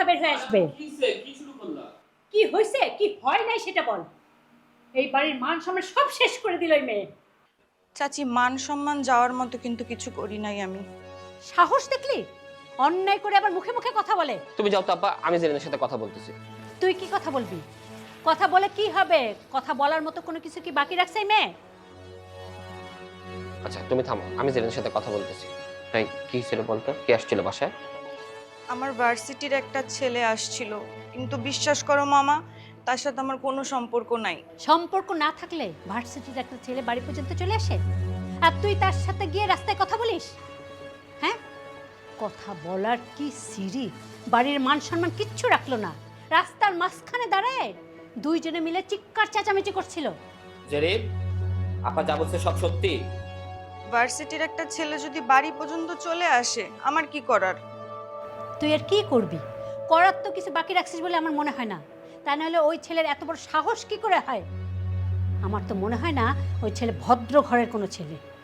কথা বের হয়ে আসবে। কি শুরু করলা? কি হয়েছে কি হয় নাই সেটা বল। এই বাড়ির মান সম্মান সব শেষ করে দিল এই মেয়ে। চাচি, মান সম্মান যাওয়ার মতো কিন্তু কিছু করি নাই আমি। সাহস দেখলি অন্যায় করে আবার মুখে মুখে কথা বলে। তুমি যাও তো আব্বা, আমি জেরিনের সাথে কথা বলতেছি। তুই কি কথা বলবি? কথা বলে কি হবে? কথা বলার মতো কোনো কিছু কি বাকি রাখছে এই মেয়ে? আচ্ছা তুমি থামো, আমি জেরিনের সাথে কথা বলতেছি। তাই কি ছিল বলতো, কে আসছিল বাসায়? আমার ভার্সিটির একটা ছেলে আসছিল, কিন্তু বিশ্বাস করো মামা, তার সাথে আমার কোনো সম্পর্ক নাই। সম্পর্ক না থাকলে ভার্সিটির একটা ছেলে বাড়ি পর্যন্ত চলে আসে আর তুই তার সাথে গিয়ে রাস্তায় কথা বলিস? হ্যাঁ, কথা বলার কি সিঁড়ি! বাড়ির মান সম্মান কিচ্ছু রাখলো না, রাস্তার মাঝখানে দাঁড়ায় দুইজনে মিলে চিৎকার চেঁচামেচি করছিল। জেরিন, আপা যা বলছে সব সত্যি? ভার্সিটির একটা ছেলে যদি বাড়ি পর্যন্ত চলে আসে, আমার কি করার? তুই আর কি করবি? করার তো কিছু বাকি রাখছিস বলে আমার মনে হয় না। তা নাহলে ওই ছেলের এত বড় সাহস কি করে হয়? আমার তো মনে হয় না ওই ছেলে ভদ্র ঘরের কোনো ছেলে।